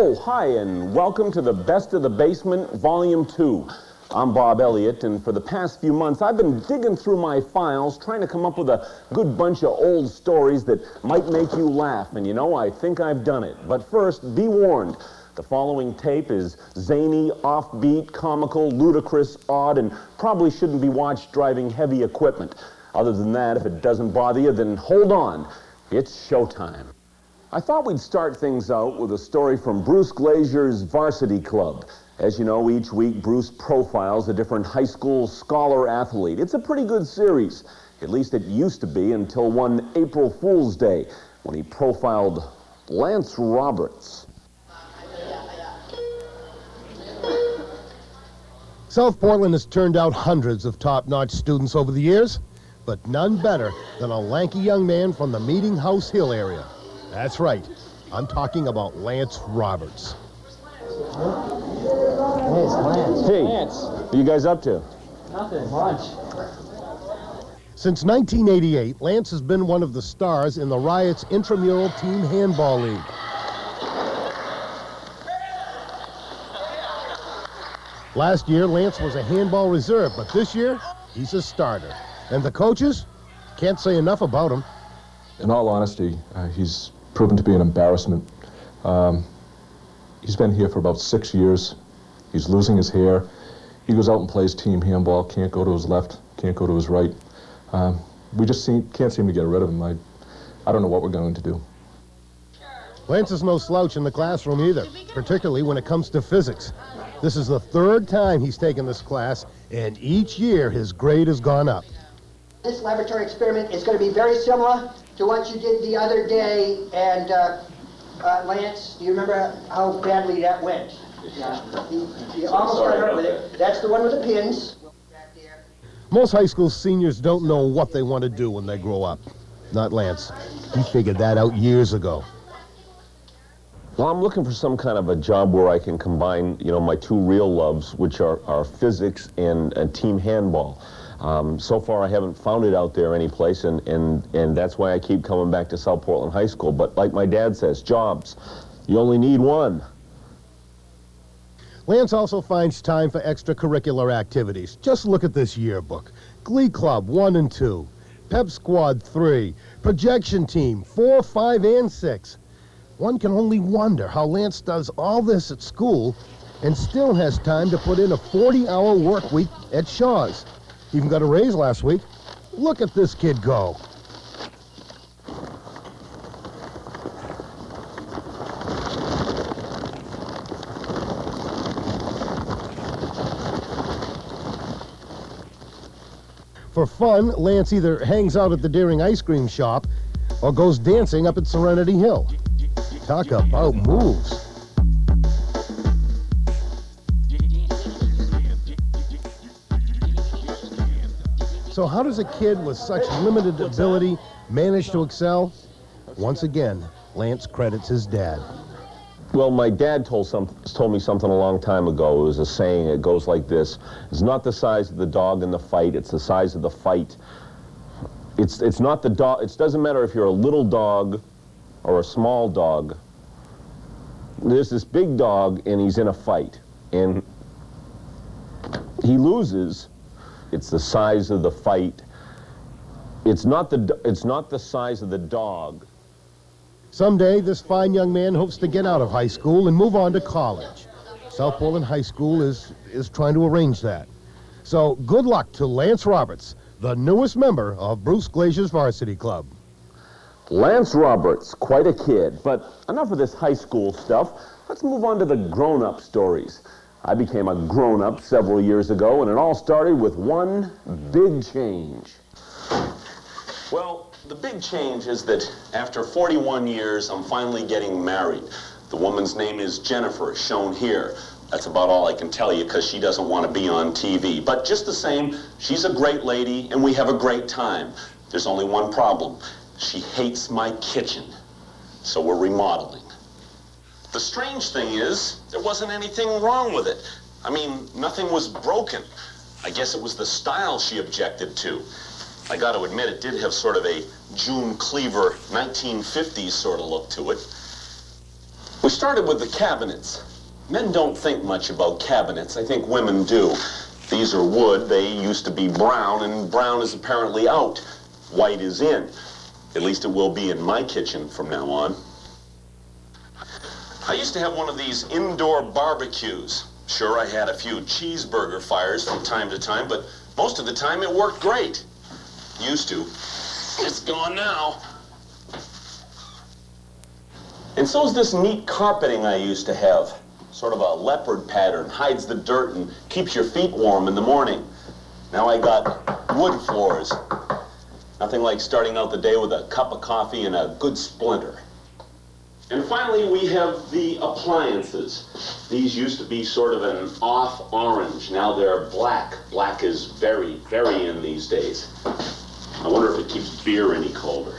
Oh, hi, and welcome to the Best of the Basement, Volume 2. I'm Bob Elliot, and for the past few months, I've been digging through my files, trying to come up with a good bunch of old stories that might make you laugh, and you know, I think I've done it. But first, be warned. The following tape is zany, offbeat, comical, ludicrous, odd, and probably shouldn't be watched driving heavy equipment. Other than that, if it doesn't bother you, then hold on. It's showtime. I thought we'd start things out with a story from Bruce Glazier's Varsity Club. As you know, each week Bruce profiles a different high school scholar athlete. It's a pretty good series. At least it used to be until one April Fool's Day when he profiled Lance Roberts. South Portland has turned out hundreds of top-notch students over the years, but none better than a lanky young man from the Meeting House Hill area. That's right. I'm talking about Lance Roberts. Hey, it's Lance. Hey, Lance. what are you guys up to? Nothing much. Since 1988, Lance has been one of the stars in the Riot's intramural team handball league. Last year, Lance was a handball reserve, but this year, he's a starter. And the coaches can't say enough about him. In all honesty, he's proven to be an embarrassment. He's been here for about 6 years. He's losing his hair. He goes out and plays team handball, can't go to his left, can't go to his right. We just can't seem to get rid of him. I don't know what we're going to do. Lance is no slouch in the classroom either, particularly when it comes to physics. This is the third time he's taken this class, and each year his grade has gone up. This laboratory experiment is going to be very similar to what you did the other day, and Lance, do you remember how badly that went? Yeah. You almost got hurt with it. That's the one with the pins. Most high school seniors don't know what they want to do when they grow up. Not Lance. He figured that out years ago. Well, I'm looking for some kind of a job where I can combine, you know, my two real loves, which are physics and team handball. So far, I haven't found it out there any place, and that's why I keep coming back to South Portland High School. But like my dad says, jobs, you only need one. Lance also finds time for extracurricular activities. Just look at this yearbook. Glee Club 1 and 2, Pep Squad 3, Projection Team 4, 5, and 6. One can only wonder how Lance does all this at school and still has time to put in a 40-hour work week at Shaw's. Even got a raise last week. Look at this kid go. For fun, Lance either hangs out at the Deering ice cream shop or goes dancing up at Serenity Hill. Talk about moves. So how does a kid with such limited ability manage to excel? Once again, Lance credits his dad. Well, my dad told me something a long time ago. It was a saying. It goes like this: "It's not the size of the dog in the fight; it's the size of the fight." It's not the dog. It doesn't matter if you're a little dog or a small dog. There's this big dog, and he's in a fight, and he loses. It's the size of the fight. It's not the size of the dog. Someday, this fine young man hopes to get out of high school and move on to college. South Portland High School is trying to arrange that. So good luck to Lance Roberts, the newest member of Bruce Glazier's Varsity Club. Lance Roberts, quite a kid. But enough of this high school stuff. Let's move on to the grown-up stories. I became a grown-up several years ago, and it all started with one big change. Well, the big change is that after 41 years, I'm finally getting married. The woman's name is Jennifer, shown here. That's about all I can tell you because she doesn't want to be on TV. But just the same, she's a great lady, and we have a great time. There's only one problem. She hates my kitchen, so we're remodeling. The strange thing is, there wasn't anything wrong with it. I mean, nothing was broken. I guess it was the style she objected to. I got to admit, it did have sort of a June Cleaver 1950s sort of look to it. We started with the cabinets. Men don't think much about cabinets. I think women do. These are wood. They used to be brown, and brown is apparently out. White is in. At least it will be in my kitchen from now on. I used to have one of these indoor barbecues. Sure, I had a few cheeseburger fires from time to time, but most of the time it worked great. Used to. It's gone now. And so's this neat carpeting I used to have. Sort of a leopard pattern, hides the dirt and keeps your feet warm in the morning. Now I got wood floors. Nothing like starting out the day with a cup of coffee and a good splinter. And finally, we have the appliances. These used to be sort of an off orange. Now they're black. Black is very, very in these days. I wonder if it keeps beer any colder.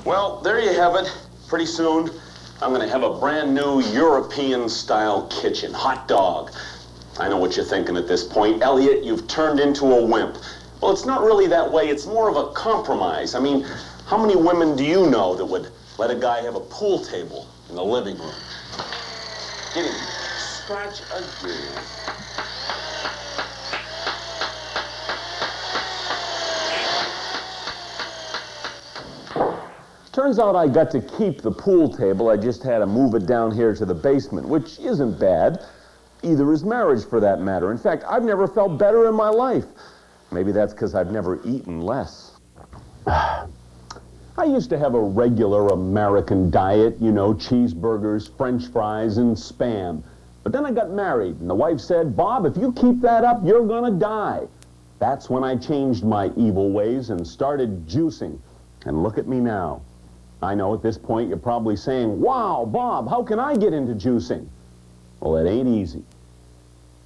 Well, there you have it. Pretty soon, I'm going to have a brand new European-style kitchen. Hot dog. I know what you're thinking at this point. Elliot, you've turned into a wimp. Well, it's not really that way. It's more of a compromise. I mean, how many women do you know that would let a guy have a pool table in the living room? Get him. Scratch again. Turns out I got to keep the pool table. I just had to move it down here to the basement, which isn't bad. Either is marriage, for that matter. In fact, I've never felt better in my life. Maybe that's because I've never eaten less. I used to have a regular American diet, you know, cheeseburgers, French fries, and Spam. But then I got married, and the wife said, "Bob, if you keep that up, you're gonna die." That's when I changed my evil ways and started juicing. And look at me now. I know at this point you're probably saying, "Wow, Bob, how can I get into juicing?" Well, it ain't easy.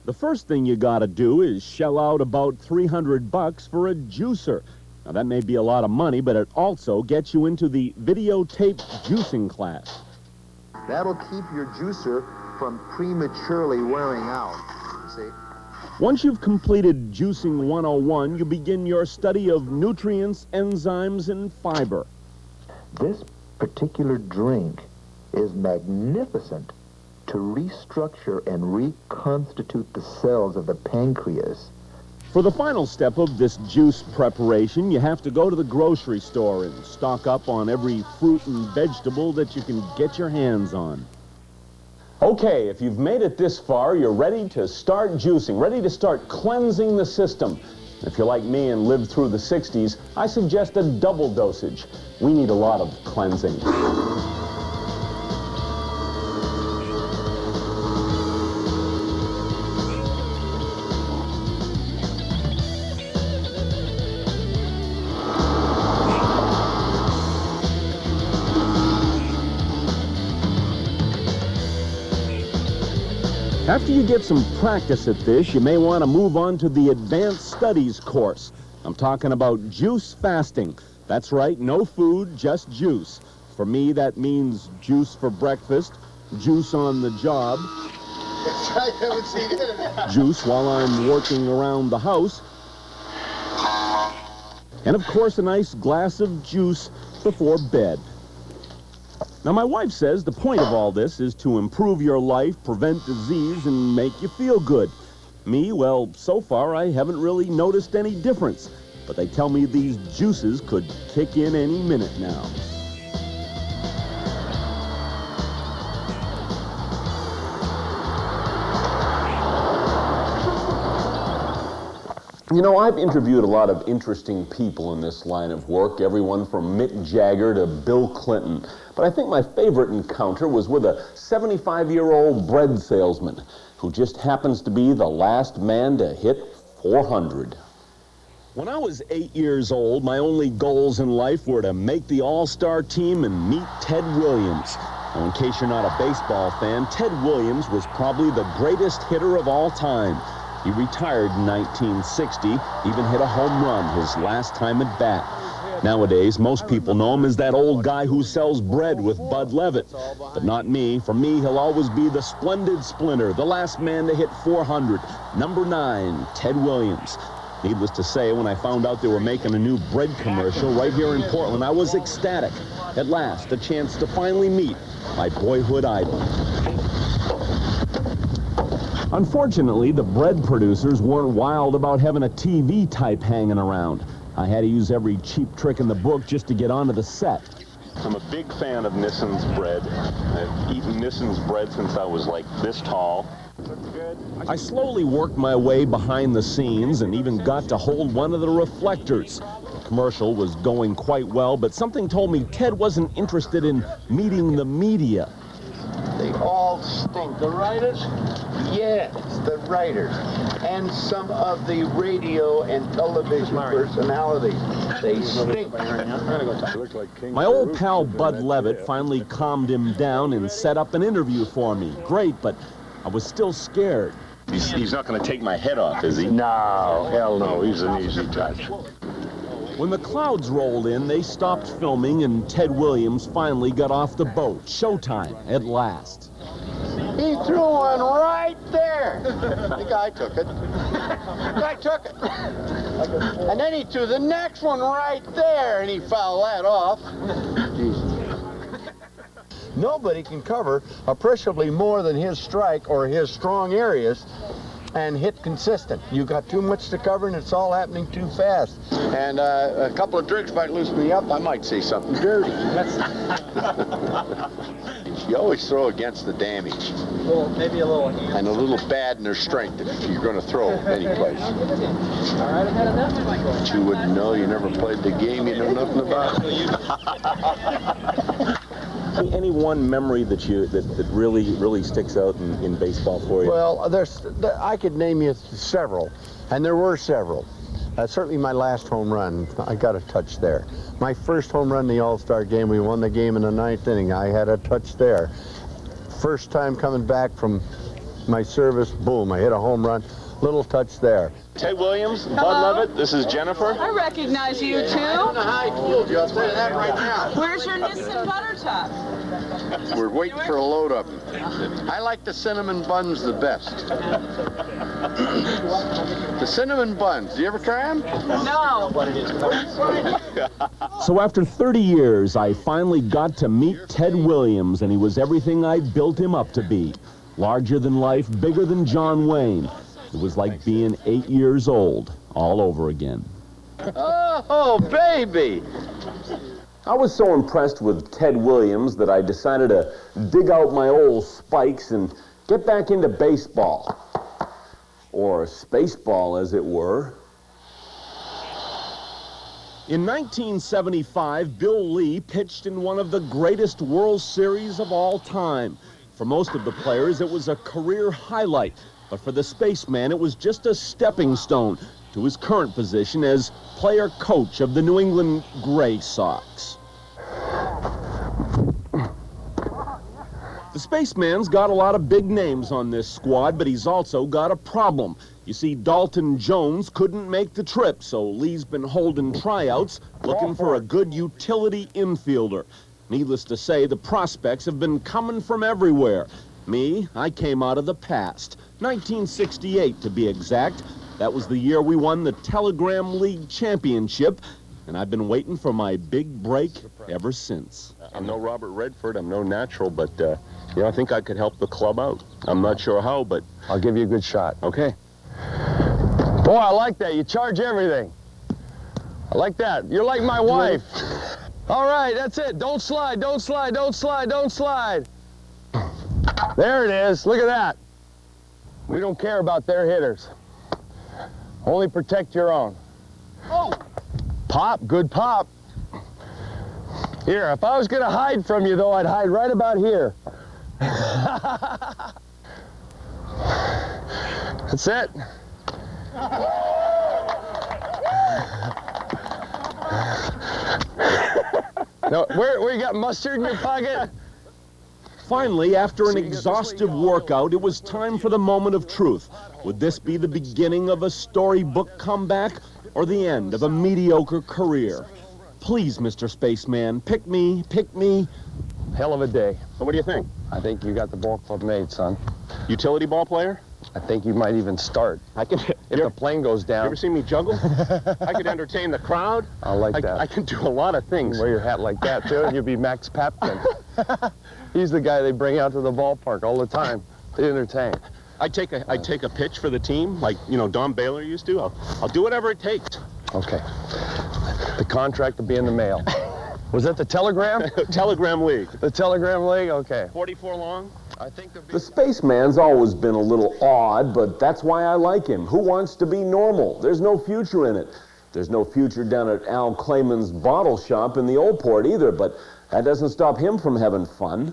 The first thing you gotta do is shell out about $300 for a juicer. Now, that may be a lot of money, but it also gets you into the videotaped juicing class. That'll keep your juicer from prematurely wearing out, see? Once you've completed Juicing 101, you begin your study of nutrients, enzymes, and fiber. This particular drink is magnificent to restructure and reconstitute the cells of the pancreas. For the final step of this juice preparation, you have to go to the grocery store and stock up on every fruit and vegetable that you can get your hands on. Okay, if you've made it this far, you're ready to start juicing, ready to start cleansing the system. If you're like me and lived through the 60s, I suggest a double dosage. We need a lot of cleansing. After you get some practice at this, you may want to move on to the Advanced Studies course. I'm talking about juice fasting. That's right, no food, just juice. For me, that means juice for breakfast, juice on the job, I haven't seen it. juice while I'm working around the house, and of course a nice glass of juice before bed. Now, my wife says the point of all this is to improve your life, prevent disease, and make you feel good. Me, well, so far I haven't really noticed any difference, but they tell me these juices could kick in any minute now. You know, I've interviewed a lot of interesting people in this line of work, everyone from Mick Jagger to Bill Clinton. But I think my favorite encounter was with a 75-year-old bread salesman who just happens to be the last man to hit 400. When I was 8 years old, my only goals in life were to make the All-Star team and meet Ted Williams. Now, in case you're not a baseball fan, Ted Williams was probably the greatest hitter of all time. He retired in 1960, even hit a home run his last time at bat. Nowadays, most people know him as that old guy who sells bread with Bud Levitt. But not me. For me, he'll always be the splendid splinter, the last man to hit 400. Number 9, Ted Williams. Needless to say, when I found out they were making a new bread commercial right here in Portland, I was ecstatic. At last, a chance to finally meet my boyhood idol. Unfortunately, the bread producers weren't wild about having a TV type hanging around. I had to use every cheap trick in the book just to get onto the set. I'm a big fan of Nissin's bread. I've eaten Nissin's bread since I was like this tall. I slowly worked my way behind the scenes and even got to hold one of the reflectors. The commercial was going quite well, but something told me Ted wasn't interested in meeting the media. They all stink. The writers? Yes, the writers. And some of the radio and television personalities. They stink. My old pal Bud Levitt finally calmed him down and set up an interview for me. Great, but I was still scared. He's not going to take my head off, is he? No, hell no. He's an easy touch. When the clouds rolled in, they stopped filming and Ted Williams finally got off the boat. Showtime at last. He threw one right there. The guy took it. The guy took it. And then he threw the next one right there, and he fouled that off. Jesus. Nobody can cover appreciably more than his strike or his strong areas and hit consistent. You got too much to cover, and it's all happening too fast. And a couple of drinks might loosen me up. I might say something dirty. You always throw against the damage. Maybe a little. And a little bad in their strength if you're going to throw any place. All right, ahead of them. But you wouldn't know. You never played the game. You know nothing about it. Any one memory that really sticks out in baseball for you? Well, I could name you several, and there were several. Certainly my last home run, I got a touch there. My first home run in the All-Star game, we won the game in the 9th inning. I had a touch there. First time coming back from my service, boom, I hit a home run. Little touch there. Ted Williams, Hello? Bud Levitt, this is Jennifer. I recognize you too. I don't know how I fooled you. I'll tell you that right now. Where's your Nissan Buttertop? We're waiting for a load of them. I like the cinnamon buns the best. The cinnamon buns. Do you ever try them? No. So after 30 years, I finally got to meet Ted Williams, and he was everything I built him up to be. Larger than life, bigger than John Wayne. It was like being 8 years old all over again. Oh, baby! I was so impressed with Ted Williams that I decided to dig out my old spikes and get back into baseball. Or spaceball, as it were. In 1975, Bill Lee pitched in one of the greatest World Series of all time. For most of the players, it was a career highlight. But for the spaceman, it was just a stepping stone to his current position as player-coach of the New England Gray Sox. The spaceman's got a lot of big names on this squad, but he's also got a problem. You see, Dalton Jones couldn't make the trip, so Lee's been holding tryouts, looking for a good utility infielder. Needless to say, the prospects have been coming from everywhere. Me, I came out of the past. 1968, to be exact. That was the year we won the Telegram League Championship, and I've been waiting for my big break ever since. I'm no Robert Redford, I'm no natural, but, I think I could help the club out. I'm not sure how, but I'll give you a good shot. okay. Boy, I like that. You charge everything. I like that. You're like my wife. All right, that's it. Don't slide, don't slide, don't slide, don't slide. There it is. Look at that. We don't care about their hitters. Only protect your own. Oh! Pop, good pop. Here, if I was going to hide from you, though, I'd hide right about here. That's it. No, where you got mustard in your pocket? Finally, after an exhaustive workout, it was time for the moment of truth. Would this be the beginning of a storybook comeback or the end of a mediocre career? Please, Mr. Spaceman, pick me, pick me. Hell of a day. So what do you think? I think you got the ball club made, son. Utility ball player? I think you might even start. I can. If the plane goes You down. ever seen me juggle? I could entertain the crowd. I like that. I can do a lot of things. Wear your hat like that, too, and you'll be Max Papkin. He's the guy they bring out to the ballpark all the time to entertain. I take a pitch for the team, like, you know, Don Baylor used to. I'll do whatever it takes. Okay. The contract will be in the mail. Was that the Telegram? Telegram League. The Telegram League? Okay. 44 long. I think The spaceman's always been a little odd, but that's why I like him. Who wants to be normal? There's no future in it. There's no future down at Al Clayman's bottle shop in the Old Port either, but that doesn't stop him from having fun.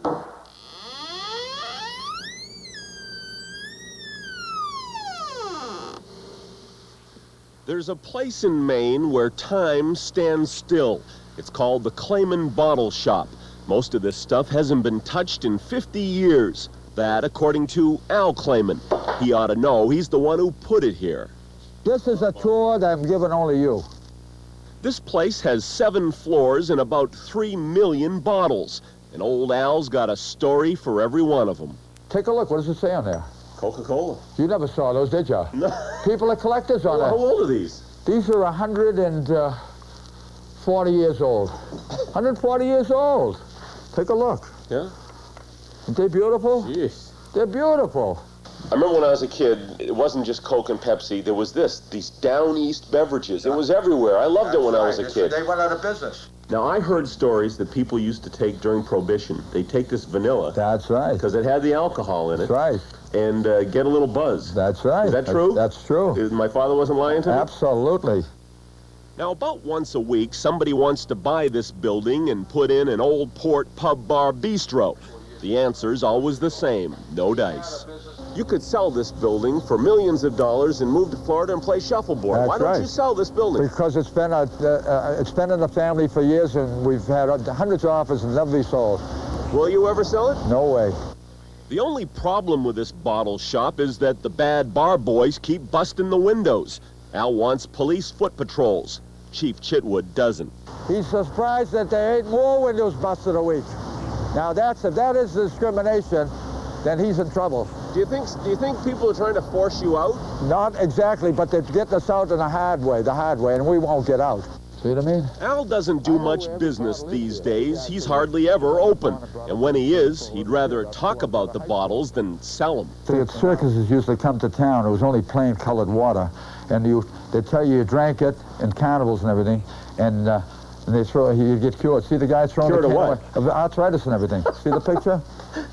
There's a place in Maine where time stands still. It's called the Clayman Bottle Shop. Most of this stuff hasn't been touched in 50 years. That, according to Al Clayman. He ought to know. He's the one who put it here. This is a tour that I'm giving only you. This place has 7 floors and about 3 million bottles. And old Al's got a story for every one of them. Take a look. What does it say on there? Coca-Cola. You never saw those, did you? No. People are collectors on How that. old are these? These are 140 years old. 140 years old. Take a look. Yeah? Aren't they beautiful? Yes. They're beautiful. I remember when I was a kid, it wasn't just Coke and Pepsi. There was these down east beverages. It was everywhere. I loved it when I was a kid. They went out of business. Now, I heard stories that people used to take during Prohibition. They take this vanilla. That's right. Because it had the alcohol in it. That's right. And get a little buzz. That's right. Is that true? That's true. My father wasn't lying to me? Absolutely. Now, about once a week, somebody wants to buy this building and put in an Old Port pub bar bistro. The answer's always the same, no dice. You could sell this building for millions of dollars and move to Florida and play shuffleboard. Why don't you sell this building? Because it's been in the family for years, and we've had hundreds of offers and never be sold. Will you ever sell it? No way. The only problem with this bottle shop is that the bad bar boys keep busting the windows. Al wants police foot patrols. Chief Chitwood doesn't. He's surprised that there ain't more windows busted a week. Now, if that is discrimination, then he's in trouble. Do you think people are trying to force you out? Not exactly, but they're getting us out in the hard way, and we won't get out. See what I mean? Al doesn't do much business these days. He's hardly ever open. And when he is, he'd rather talk about the bottles than sell them. See, circuses used to come to town. It was only plain colored water. And they tell you drank it in carnivals and everything. And you get cured. See the guy throwing cured the of what? Of arthritis and everything. See the picture?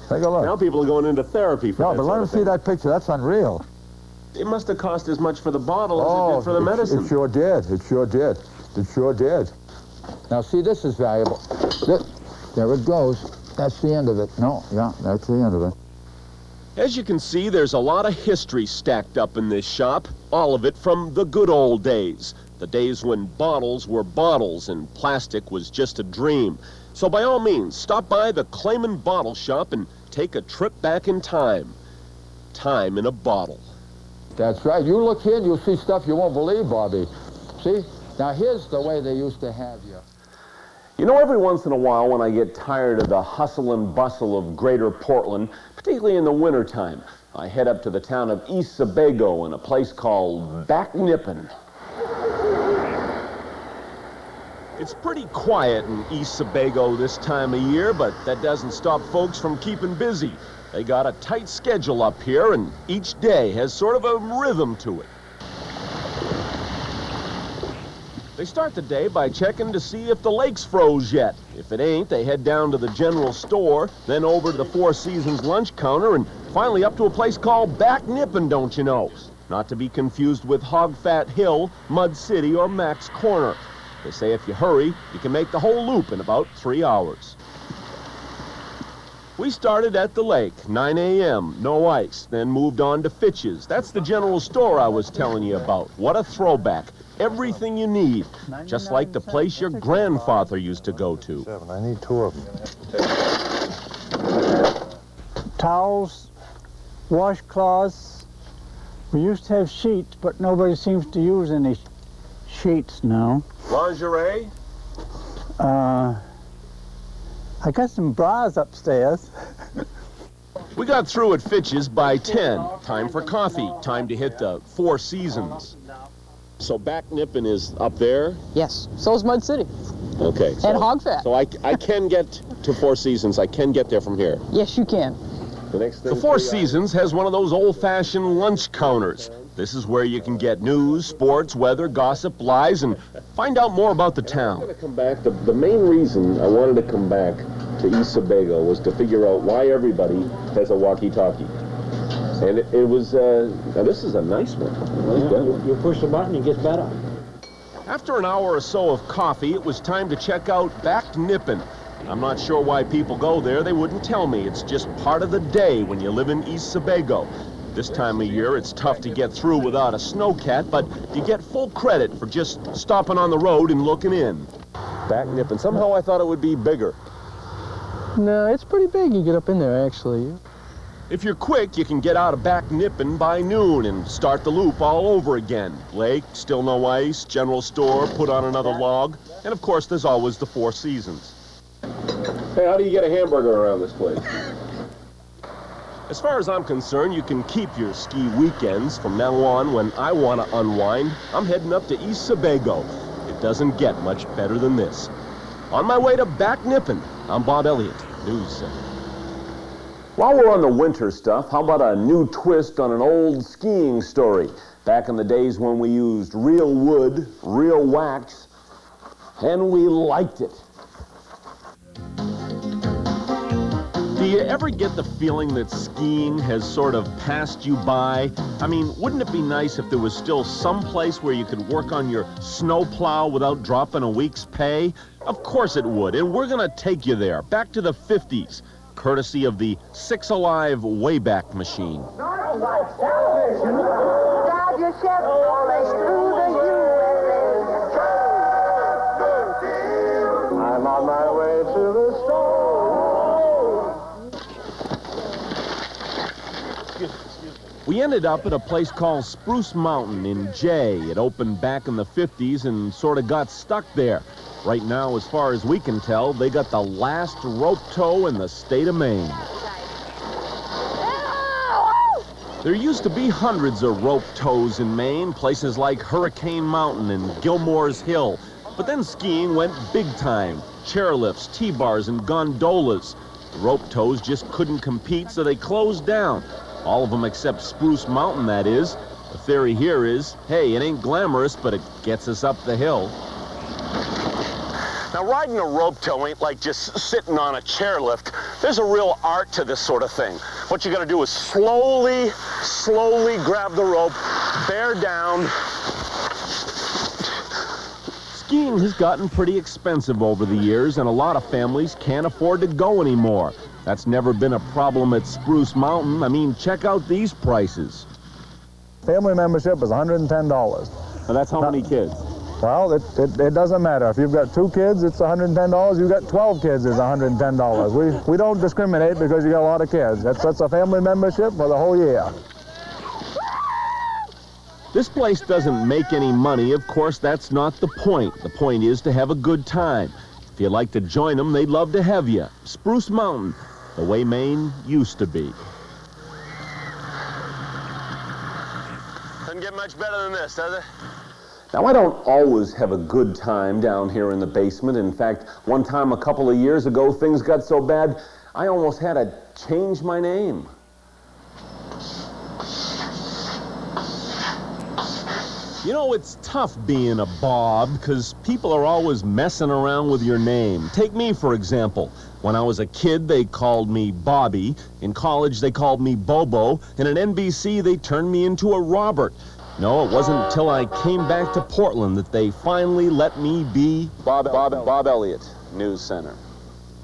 Take a look. Now people are going into therapy for that. No, but let them see that picture. That's unreal. It must have cost as much for the bottle as it did for the medicine. It sure did. It sure did. It sure did. Now, see, this is valuable. There it goes. That's the end of it. No, yeah, that's the end of it. As you can see, there's a lot of history stacked up in this shop. All of it from the good old days. The days when bottles were bottles and plastic was just a dream. So by all means, stop by the Clayman Bottle Shop and take a trip back in time. Time in a bottle. That's right. You look here and you'll see stuff you won't believe, Bobby. See? Now, here's the way they used to have you. You know, every once in a while when I get tired of the hustle and bustle of greater Portland, particularly in the wintertime, I head up to the town of East Sebago in a place called Back Nippin'. It's pretty quiet in East Sebago this time of year, but that doesn't stop folks from keeping busy. They got a tight schedule up here, and each day has sort of a rhythm to it. They start the day by checking to see if the lake's froze yet. If it ain't, they head down to the general store, then over to the Four Seasons lunch counter, and finally up to a place called Back Nippin', don't you know? Not to be confused with Hog Fat Hill, Mud City, or Mac's Corner. They say if you hurry, you can make the whole loop in about 3 hours. We started at the lake, 9 a.m., no ice, then moved on to Fitch's. That's the general store I was telling you about. What a throwback. Everything you need, just like the place your grandfather used to go to. I need 2 of them. Towels, washcloths. We used to have sheets, but nobody seems to use any sheets now. Lingerie? I got some bras upstairs. We got through at Fitch's by 10. Time for coffee. Time to hit the Four Seasons. So Back Nippon is up there? Yes. So is Mud City. Okay. So, And Hog Fat. So I can get to Four Seasons. I can get there from here. Yes, you can. The Four Seasons has one of those old-fashioned lunch counters. This is where you can get news, sports, weather, gossip, lies, and find out more about the town. I'm going to come back. The main reason I wanted to come back to East Sebago was to figure out why everybody has a walkie-talkie. And it was, now this is a nice one. You push the button, it gets better. After an hour or so of coffee, it was time to check out Back Nippon. I'm not sure why people go there. They wouldn't tell me. It's just part of the day when you live in East Sebago. This time of year, it's tough to get through without a snowcat, but you get full credit for just stopping on the road and looking in. Back Nippon. Somehow I thought it would be bigger. No, it's pretty big. You get up in there, actually. If you're quick, you can get out of Back Nippon by noon and start the loop all over again. Lake, still no ice, general store, put on another log, and of course there's always the Four Seasons. Hey, how do you get a hamburger around this place? As far as I'm concerned, you can keep your ski weekends. From now on, when I want to unwind, I'm heading up to East Sebago. It doesn't get much better than this. On my way to Back Nippon, I'm Bob Elliot, News Center. While we're on the winter stuff, how about a new twist on an old skiing story? Back in the days when we used real wood, real wax, and we liked it. Do you ever get the feeling that skiing has sort of passed you by? I mean, wouldn't it be nice if there was still some place where you could work on your snowplow without dropping a week's pay? Of course it would, and we're going to take you there, back to the 50s, courtesy of the Six Alive Wayback Machine. Drive your Chevrolet through the USA. I'm on my way to the store. We ended up at a place called Spruce Mountain in Jay. It opened back in the 50s and sort of got stuck there. Right now, as far as we can tell, they got the last rope tow in the state of Maine. There used to be hundreds of rope tows in Maine, places like Hurricane Mountain and Gilmore's Hill. But then skiing went big time. Chairlifts, T-bars, and gondolas. The rope tows just couldn't compete, so they closed down. All of them except Spruce Mountain, that is. The theory here is, hey, it ain't glamorous, but it gets us up the hill. Now, riding a rope tow ain't like just sitting on a chairlift. There's a real art to this sort of thing. What you gotta do is slowly grab the rope, bear down. Skiing has gotten pretty expensive over the years, and a lot of families can't afford to go anymore. That's never been a problem at Spruce Mountain. I mean, check out these prices. Family membership is $110. And that's how many kids? Well, it doesn't matter. If you've got 2 kids, it's $110. You've got 12 kids, it's $110. We don't discriminate because you got a lot of kids. That's a family membership for the whole year. This place doesn't make any money. Of course, that's not the point. The point is to have a good time. If you'd like to join them, they'd love to have you. Spruce Mountain, the way Maine used to be. Doesn't get much better than this, does it? Now, I don't always have a good time down here in the basement. In fact, one time a couple of years ago, things got so bad, I almost had to change my name. You know, it's tough being a Bob, because people are always messing around with your name. Take me, for example. When I was a kid, they called me Bobby. In college, they called me Bobo. And at NBC, they turned me into a Robert. No, it wasn't until I came back to Portland that they finally let me be Bob Elliot, News Center.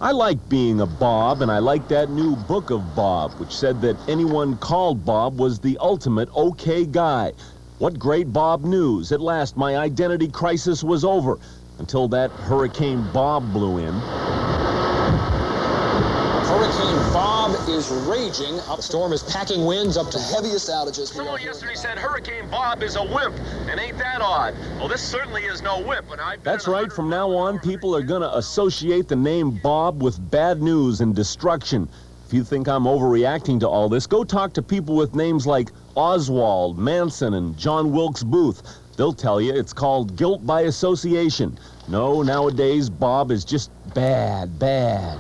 I like being a Bob, and I like that new book of Bob, which said that anyone called Bob was the ultimate okay guy. What great Bob news. At last, my identity crisis was over, until that Hurricane Bob blew in. Hurricane Bob is raging. The storm is packing winds up to heaviest outages. Someone yesterday said Hurricane Bob is a wimp, and ain't that odd? Well, this certainly is no wimp. That's right. From now on, people are going to associate the name Bob with bad news and destruction. If If you think I'm overreacting to all this, go talk to people with names like Oswald, Manson, and John Wilkes Booth. They'll tell you it's called guilt by association. No, nowadays, Bob is just bad, bad.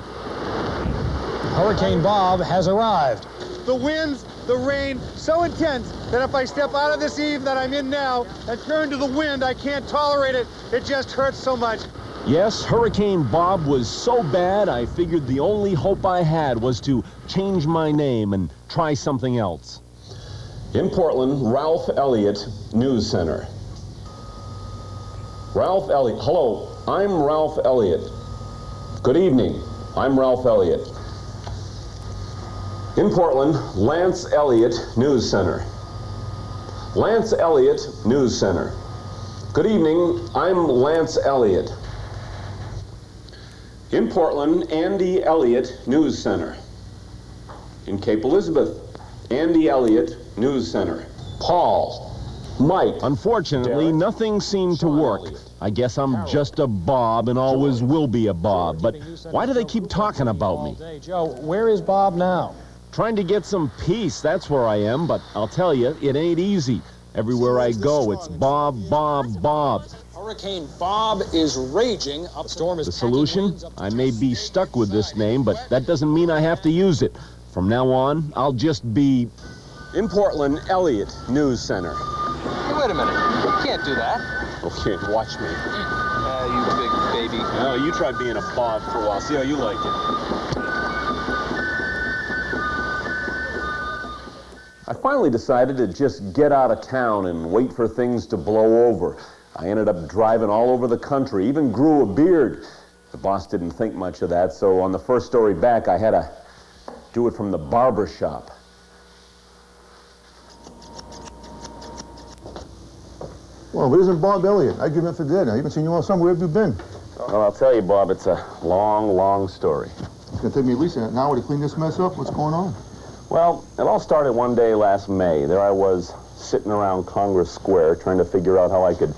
Hurricane Bob has arrived. The winds, the rain, so intense that if I step out of this eve that I'm in now and turn to the wind, I can't tolerate it. It just hurts so much. Yes, Hurricane Bob was so bad, I figured the only hope I had was to change my name and try something else. In Portland, Ralph Elliot News Center. Ralph Elliot. Hello, I'm Ralph Elliot. Good evening. I'm Ralph Elliot. In Portland, Lance Elliot News Center. Lance Elliot News Center. Good evening. I'm Lance Elliot. In Portland, Andy Elliot News Center. In Cape Elizabeth, Andy Elliot News Center. Paul. Mike. Unfortunately, Derek, nothing seemed to work. I guess I'm just a Bob and always will be a Bob, but why do they keep talking about me? Joe, where is Bob now? Trying to get some peace, that's where I am, but I'll tell you, it ain't easy. Everywhere I go, it's Bob, Bob, Bob. Hurricane Bob is raging. Up storm is The solution? I may be stuck with this name, but that doesn't mean I have to use it. From now on, I'll just be in Portland, Elliot News Center. Hey, wait a minute. You can't do that. Okay, watch me. You big baby. Oh, you try being a Bob for a while. See how you like it. I finally decided to just get out of town and wait for things to blow over. I ended up driving all over the country, even grew a beard. The boss didn't think much of that, so on the first story back, I had to do it from the barber shop. Well, if it isn't Bob Elliot, I'd give him for dead. I haven't seen you all summer. Where have you been? Well, I'll tell you, Bob, it's a long, long story. It's going to take me at least an hour to clean this mess up. What's going on? Well, it all started one day last May. There I was, sitting around Congress Square, trying to figure out how I could,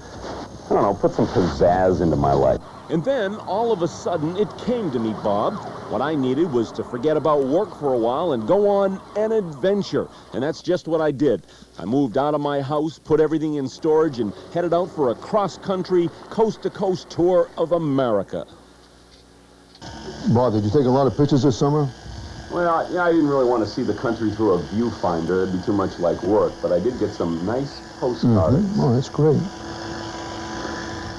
I don't know, put some pizzazz into my life. And then, all of a sudden, it came to me, Bob. What I needed was to forget about work for a while and go on an adventure. And that's just what I did. I moved out of my house, put everything in storage, and headed out for a cross-country, coast-to-coast tour of America. Bob, did you take a lot of pictures this summer? Well, yeah, I didn't really want to see the country through a viewfinder. It'd be too much like work, but I did get some nice postcards. Mm-hmm. Oh, that's great.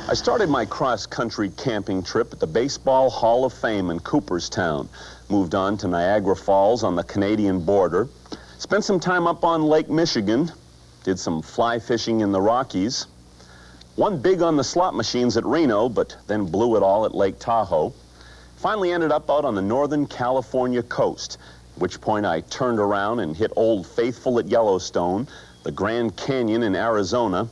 I started my cross-country camping trip at the Baseball Hall of Fame in Cooperstown. Moved on to Niagara Falls on the Canadian border. Spent some time up on Lake Michigan. Did some fly fishing in the Rockies. Won big on the slot machines at Reno, but then blew it all at Lake Tahoe. Finally ended up out on the Northern California coast, at which point I turned around and hit Old Faithful at Yellowstone, the Grand Canyon in Arizona,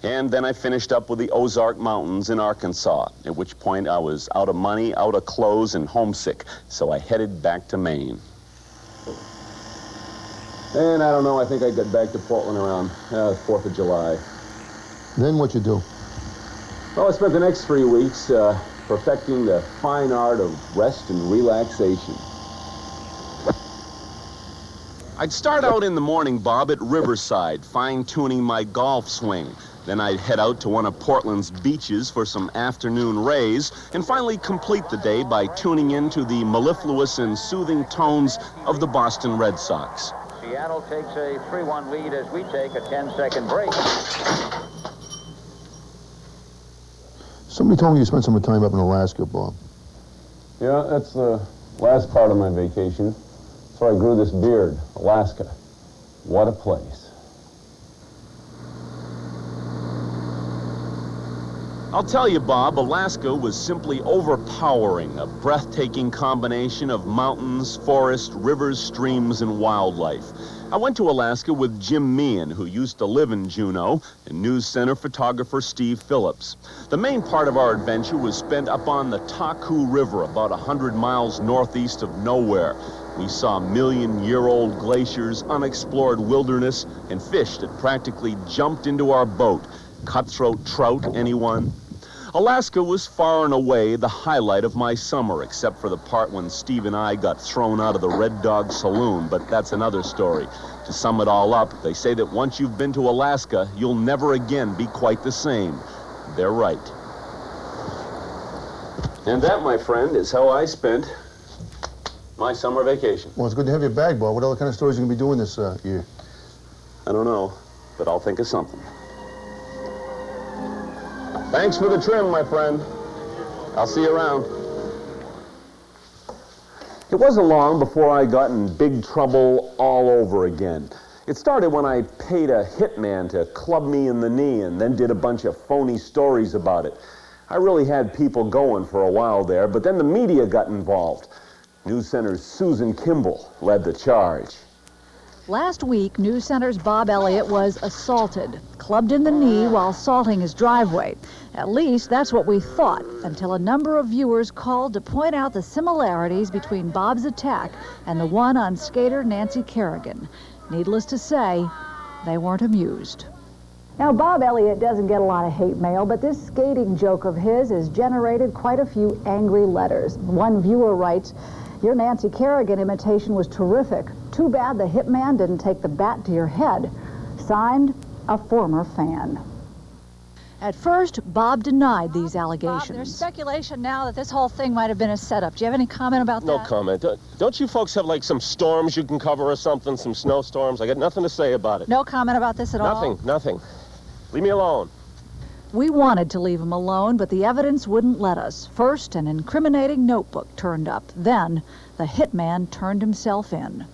and then I finished up with the Ozark Mountains in Arkansas, at which point I was out of money, out of clothes, and homesick, so I headed back to Maine. And I don't know, I think I got back to Portland around 4th of July. Then what you do? Well, I spent the next 3 weeks perfecting the fine art of rest and relaxation. I'd start out in the morning, Bob, at Riverside, fine-tuning my golf swing. Then I'd head out to one of Portland's beaches for some afternoon rays, and finally complete the day by tuning into the mellifluous and soothing tones of the Boston Red Sox. Seattle takes a 3-1 lead as we take a 10-second break. Somebody told me you spent some time up in Alaska, Bob. Yeah, that's the last part of my vacation. So I grew this beard. Alaska. What a place. I'll tell you, Bob, Alaska was simply overpowering, a breathtaking combination of mountains, forests, rivers, streams, and wildlife. I went to Alaska with Jim Meehan, who used to live in Juneau, and News Center photographer Steve Phillips. The main part of our adventure was spent up on the Taku River, about 100 miles northeast of nowhere. We saw million-year-old glaciers, unexplored wilderness, and fish that practically jumped into our boat. Cutthroat trout, anyone? Alaska was far and away the highlight of my summer, except for the part when Steve and I got thrown out of the Red Dog Saloon, but that's another story. To sum it all up, they say that once you've been to Alaska, you'll never again be quite the same. They're right. And that, my friend, is how I spent my summer vacation. Well, it's good to have your bag, Bob. What other kind of stories are you going to be doing this year? I don't know, but I'll think of something. Thanks for the trim, my friend. I'll see you around. It wasn't long before I got in big trouble all over again. It started when I paid a hitman to club me in the knee and then did a bunch of phony stories about it. I really had people going for a while there, but then the media got involved. News Center's Susan Kimball led the charge. Last week, News Center's Bob Elliot was assaulted, clubbed in the knee while salting his driveway. At least that's what we thought, until a number of viewers called to point out the similarities between Bob's attack and the one on skater Nancy Kerrigan. Needless to say, they weren't amused. Now, Bob Elliot doesn't get a lot of hate mail, but this skating joke of his has generated quite a few angry letters. One viewer writes, "Your Nancy Kerrigan imitation was terrific. Too bad the hitman didn't take the bat to your head." Signed, a former fan. At first, Bob denied these allegations. Bob, there's speculation now that this whole thing might have been a setup. Do you have any comment about that? No comment. Don't you folks have, like, some storms you can cover or something? Some snowstorms? I got nothing to say about it. No comment about this at all? Nothing. Leave me alone. We wanted to leave him alone, but the evidence wouldn't let us. First, an incriminating notebook turned up. Then, the hitman turned himself in.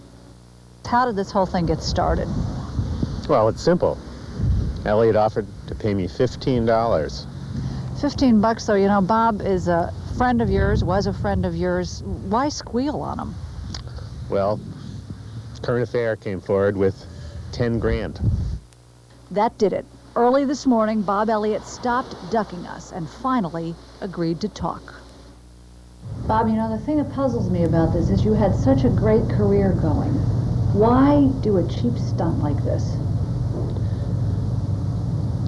How did this whole thing get started? Well, it's simple. Elliot offered to pay me $15. $15, though. You know, Bob is a friend of yours, was a friend of yours. Why squeal on him? Well, Current Affair came forward with 10 grand. That did it. Early this morning, Bob Elliot stopped ducking us and finally agreed to talk. Bob, you know, the thing that puzzles me about this is you had such a great career going. Why do a cheap stunt like this?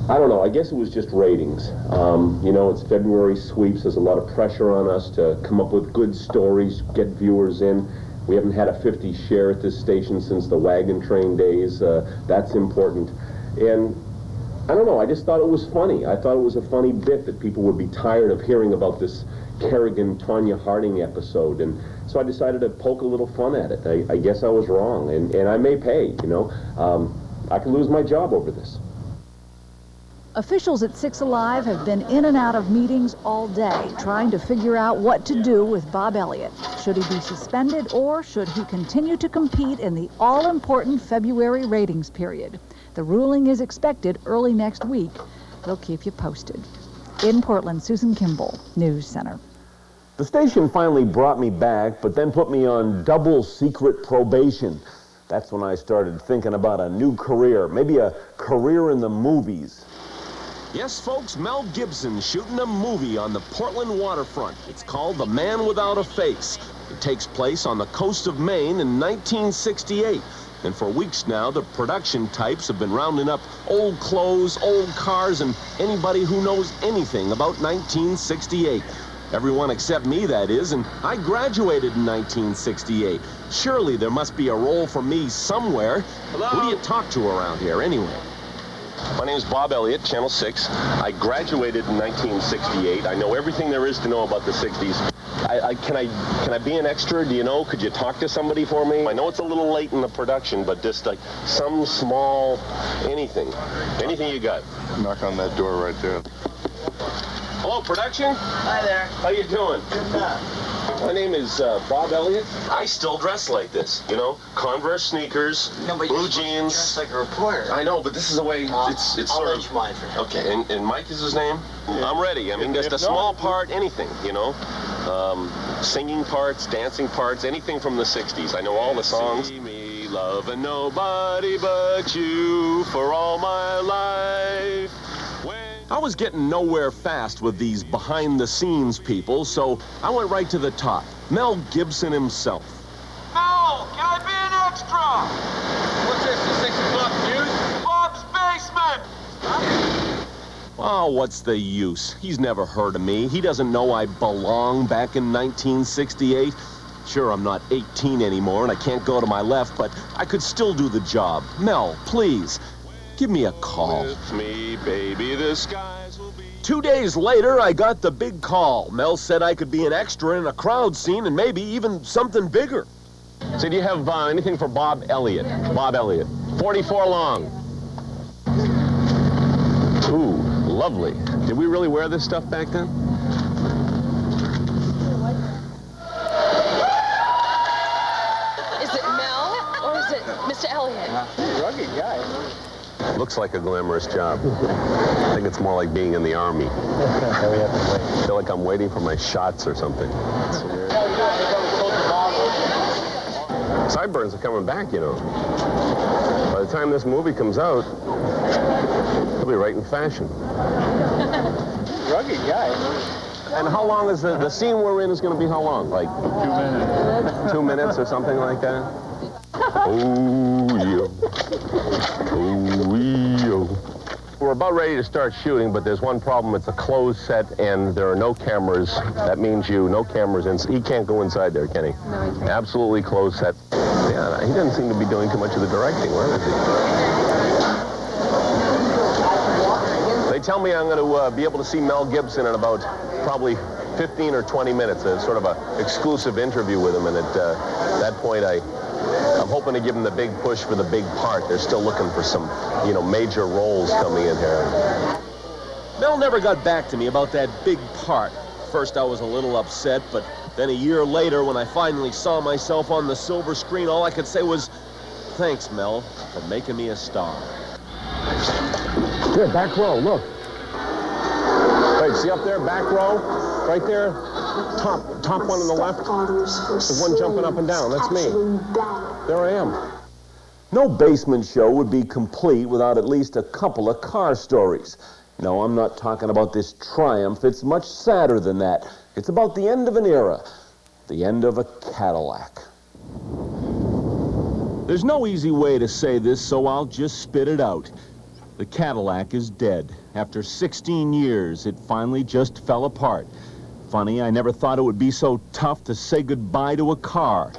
I don't know. I guess it was just ratings. You know, it's February sweeps. There's a lot of pressure on us to come up with good stories, get viewers in. We haven't had a 50 share at this station since the wagon train days. That's important. And I don't know, I just thought it was funny. I thought it was a funny bit that people would be tired of hearing about this Kerrigan-Tonya Harding episode. And so I decided to poke a little fun at it. I guess I was wrong. And I may pay, you know. I could lose my job over this. Officials at 6 Alive have been in and out of meetings all day, trying to figure out what to do with Bob Elliot. Should he be suspended, or should he continue to compete in the all-important February ratings period? The ruling is expected early next week. We'll keep you posted. In Portland, Susan Kimball, News Center. The station finally brought me back, but then put me on double secret probation. That's when I started thinking about a new career, maybe a career in the movies. Yes, folks, Mel Gibson's shooting a movie on the Portland waterfront. It's called The Man Without a Face. It takes place on the coast of Maine in 1968. And for weeks now, the production types have been rounding up old clothes, old cars, and anybody who knows anything about 1968. Everyone except me, that is, and I graduated in 1968. Surely there must be a role for me somewhere. Hello? Who do you talk to around here, anyway? My name is Bob Elliot, Channel 6. I graduated in 1968. I know everything there is to know about the 60s. Can I be an extra? Do you know? Could you talk to somebody for me? I know it's a little late in the production, but just like some small anything you got. Knock on that door right there. Hello, production? Hi there. How you doing? Good enough. My name is Bob Elliot. I still dress like this, you know? Converse sneakers, blue jeans. Dress like a reporter. I know, but this is the way it's I'll sort let of... you mind for now. Okay, and Mike is his name? Yeah. I'm ready. I mean, just a small part, anything, you know? Singing parts, dancing parts, anything from the 60s. I know all the songs. See me loving nobody but you for all my life. I was getting nowhere fast with these behind-the-scenes people, so I went right to the top. Mel Gibson himself. Mel, can I be an extra? What's this, the 6 o'clock news? Bob's basement! Oh, what's the use? He's never heard of me. He doesn't know I belong back in 1968. Sure, I'm not 18 anymore and I can't go to my left, but I could still do the job. Mel, please, give me a call. With me, baby, the skies will be... 2 days later, I got the big call. Mel said I could be an extra in a crowd scene and maybe even something bigger. So do you have anything for Bob Elliot? Bob Elliot. 44 long. Ooh, lovely. Did we really wear this stuff back then? Is it Mel or is it Mr. Elliot? Rugged guy. Looks like a glamorous job. I think it's more like being in the army. I feel like I'm waiting for my shots or something. Sideburns are coming back, you know. By the time this movie comes out, he'll be right in fashion. Rugged guy. And how long is the scene we're in is going to be how long? Like 2 minutes. 2 minutes or something like that? Oh, yeah. Oh, yeah. We're about ready to start shooting, but there's one problem. It's a closed set, and there are no cameras. That means no cameras. He can't go inside there, can he? No, he can't. Absolutely closed set. Yeah, he doesn't seem to be doing too much of the directing. Where is he? They tell me I'm going to be able to see Mel Gibson in about probably 15 or 20 minutes. It's sort of an exclusive interview with him, and at that point, I'm hoping to give him the big push for the big part. They're still looking for some, major roles coming in here. Mel never got back to me about that big part. First, I was a little upset, but then a year later, when I finally saw myself on the silver screen, all I could say was, thanks, Mel, for making me a star. Here, back row, look. Wait, see up there, back row? Right there, top one on the left. The one jumping up and down, that's me. There I am. No basement show would be complete without at least a couple of car stories. No, I'm not talking about this triumph. It's much sadder than that. It's about the end of an era, the end of a Cadillac. There's no easy way to say this, so I'll just spit it out. The Cadillac is dead. After 16 years, it finally just fell apart. Funny, I never thought it would be so tough to say goodbye to a car.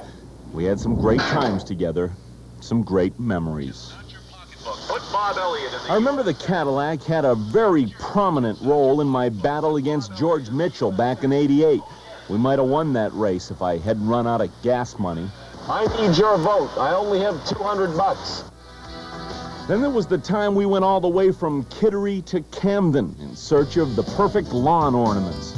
We had some great times together, some great memories. I remember the Cadillac had a very prominent role in my battle against George Mitchell back in '88. We might have won that race if I hadn't run out of gas money. I need your vote. I only have $200. Then there was the time we went all the way from Kittery to Camden in search of the perfect lawn ornaments.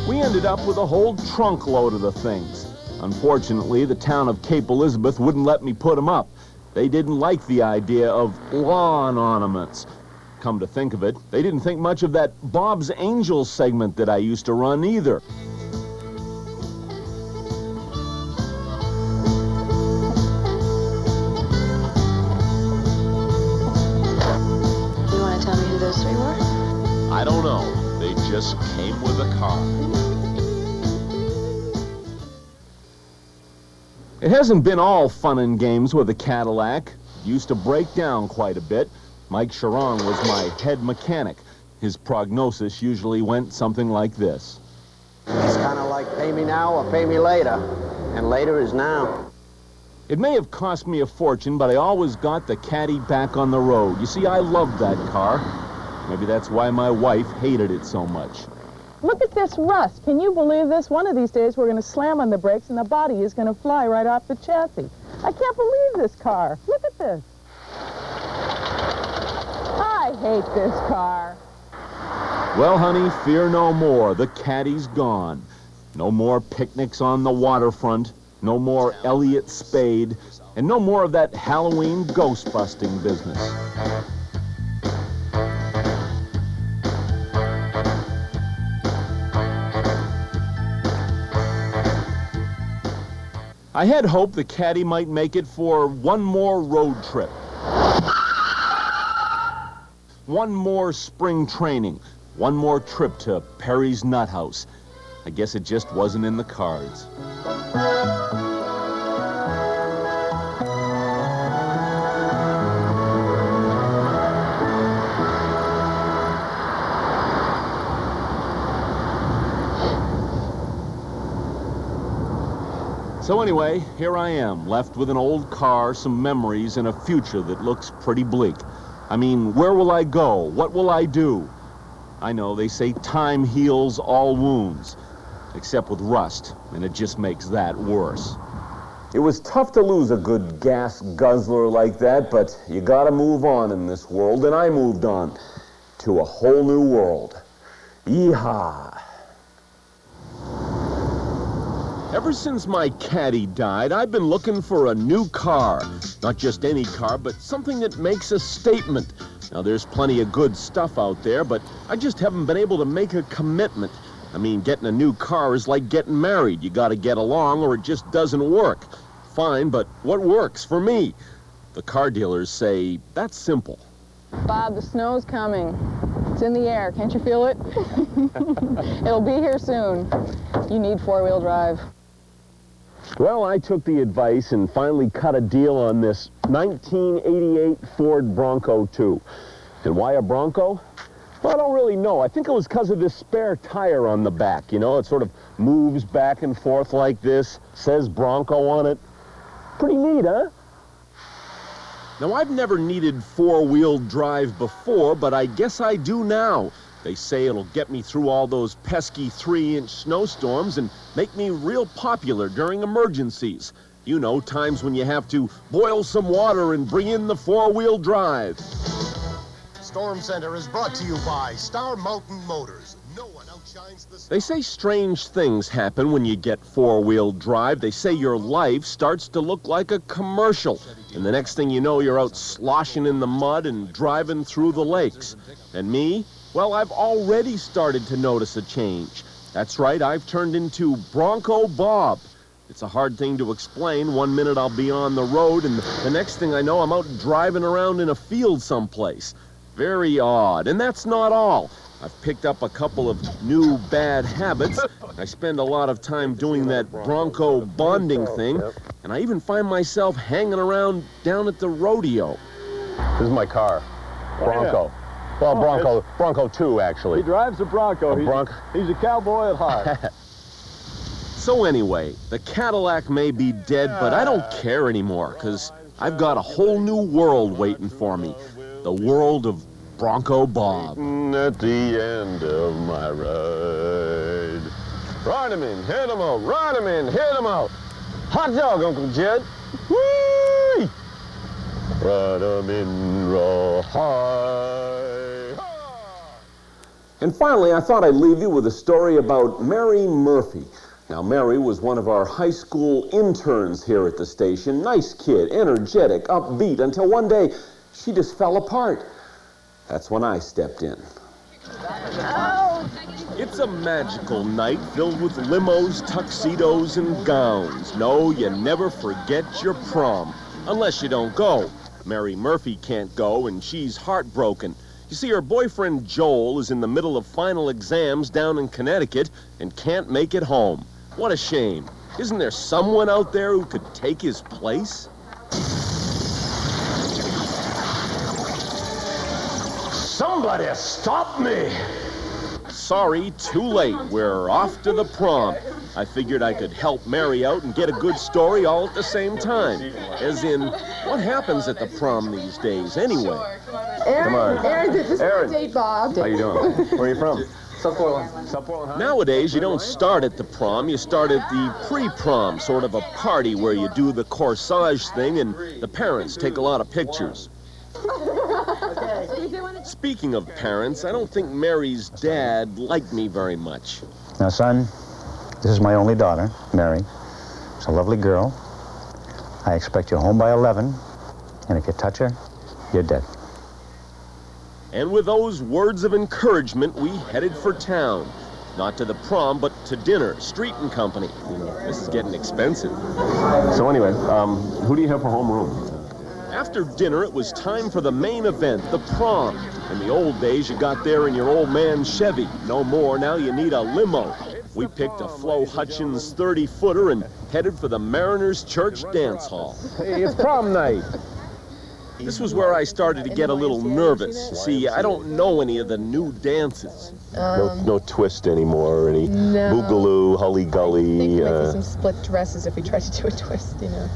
We ended up with a whole trunk load of the things. Unfortunately, the town of Cape Elizabeth wouldn't let me put them up. They didn't like the idea of lawn ornaments. Come to think of it, they didn't think much of that Bob's Angels segment that I used to run either. You want to tell me who those three were? I don't know. They just came with a car. It hasn't been all fun and games with a Cadillac. It used to break down quite a bit. Mike Sharon was my head mechanic. His prognosis usually went something like this. It's kind of like pay me now or pay me later. And later is now. It may have cost me a fortune, but I always got the Caddy back on the road. You see, I loved that car. Maybe that's why my wife hated it so much. Look at this rust. Can you believe this? One of these days we're going to slam on the brakes and the body is going to fly right off the chassis. I can't believe this car. Look at this. I hate this car. Well, honey, fear no more. The Caddy's gone. No more picnics on the waterfront. No more Elliot Spade. And no more of that Halloween ghost-busting business. I had hoped the Caddy might make it for one more road trip. One more spring training. One more trip to Perry's Nut House. I guess it just wasn't in the cards. So anyway, here I am, left with an old car, some memories, and a future that looks pretty bleak. I mean, where will I go? What will I do? I know they say time heals all wounds, except with rust, and it just makes that worse. It was tough to lose a good gas guzzler like that, but you gotta move on in this world, and I moved on to a whole new world. Yeehaw! Ever since my caddy died, I've been looking for a new car. Not just any car, but something that makes a statement. Now, there's plenty of good stuff out there, but I just haven't been able to make a commitment. I mean, getting a new car is like getting married. You gotta get along or it just doesn't work. Fine, but what works for me? The car dealers say, that's simple. Bob, the snow's coming. It's in the air. Can't you feel it? It'll be here soon. You need four-wheel drive. Well, I took the advice and finally cut a deal on this 1988 Ford Bronco 2. And why a Bronco? Well, I don't really know. I think it was because of this spare tire on the back. You know, it sort of moves back and forth like this, says Bronco on it. Pretty neat, huh? Now, I've never needed four-wheel drive before, but I guess I do now. They say it'll get me through all those pesky 3-inch snowstorms and make me real popular during emergencies. You know, times when you have to boil some water and bring in the four-wheel drive. Storm Center is brought to you by Star Mountain Motors. No one outshines the... They say strange things happen when you get four-wheel drive. They say your life starts to look like a commercial. And the next thing you know, you're out sloshing in the mud and driving through the lakes. And me? Well, I've already started to notice a change. That's right, I've turned into Bronco Bob. It's a hard thing to explain. One minute I'll be on the road, and the next thing I know, I'm out driving around in a field someplace. Very odd. And that's not all. I've picked up a couple of new bad habits. I spend a lot of time doing that Bronco bonding thing, and I even find myself hanging around down at the rodeo. This is my car, Bronco. Well, Bronco 2, actually. He drives a Bronco. He's a cowboy at heart. So anyway, the Cadillac may be dead, but I don't care anymore, because I've got a whole new world waiting for me. The world of Bronco Bob. At the end of my ride. Ride him in, hit him out, ride him in, hit him out. Hot dog, Uncle Jed. Whee! Ride him in raw high. And finally, I thought I'd leave you with a story about Mary Murphy. Now, Mary was one of our high school interns here at the station. Nice kid, energetic, upbeat, until one day she just fell apart. That's when I stepped in. It's a magical night filled with limos, tuxedos, and gowns. No, you never forget your prom, unless you don't go. Mary Murphy can't go, and she's heartbroken. You see, her boyfriend Joel is in the middle of final exams down in Connecticut and can't make it home. What a shame. Isn't there someone out there who could take his place? Somebody stop me! Sorry, too late. We're off to the prom. I figured I could help Mary out and get a good story all at the same time. As in, what happens at the prom these days anyway? Come on. Aaron, this is my date, Bob. How you doing? Where are you from? South Portland. South Portland, huh? Nowadays, you don't start at the prom. You start at the pre-prom, sort of a party where you do the corsage thing and the parents take a lot of pictures. Speaking of parents, I don't think Mary's dad liked me very much. Now, son, this is my only daughter, Mary. She's a lovely girl. I expect you home by 11, and if you touch her, you're dead. And with those words of encouragement, we headed for town. Not to the prom, but to dinner, Street and Company. This is getting expensive. So anyway, who do you have for homeroom? After dinner, it was time for the main event, the prom. In the old days, you got there in your old man Chevy. No more, now you need a limo. We picked a Flo Hutchins 30-footer and headed for the Mariners Church Dance Hall. Hey, it's prom night. This was where I started to get a little nervous. See, I don't know any of the new dances. No twist anymore, any boogaloo, hully-gully. I think we might see some split dresses if we try to do a twist, you know.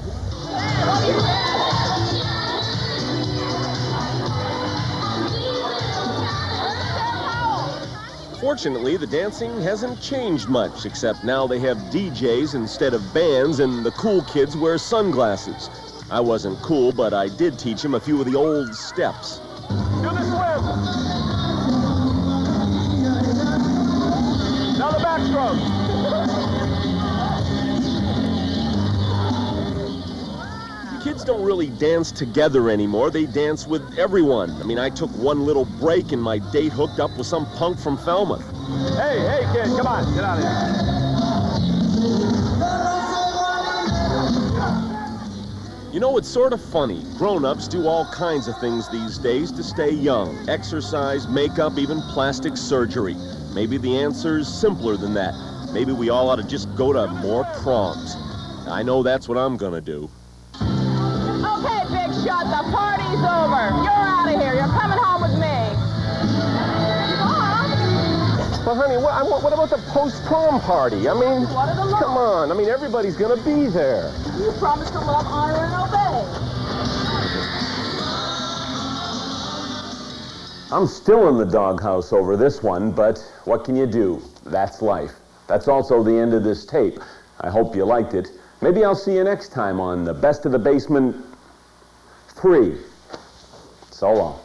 Fortunately, the dancing hasn't changed much, except now they have DJs instead of bands, and the cool kids wear sunglasses. I wasn't cool, but I did teach them a few of the old steps. Do the swim. Now the backstroke. Kids don't really dance together anymore. They dance with everyone. I mean, I took one little break and my date hooked up with some punk from Falmouth. Hey, kid, come on, get out of here. You know, it's sort of funny. Grown-ups do all kinds of things these days to stay young. Exercise, makeup, even plastic surgery. Maybe the answer's simpler than that. Maybe we all ought to just go to more proms. I know that's what I'm gonna do. Okay, Big Shot, the party's over. You're out of here. You're coming home with me. Well, honey, what about the post-prom party? I mean, What are the laws? come on. I mean, everybody's gonna be there. You promised to love, honor, and obey. I'm still in the doghouse over this one, but what can you do? That's life. That's also the end of this tape. I hope you liked it. Maybe I'll see you next time on the Best of the Basement 3. So long.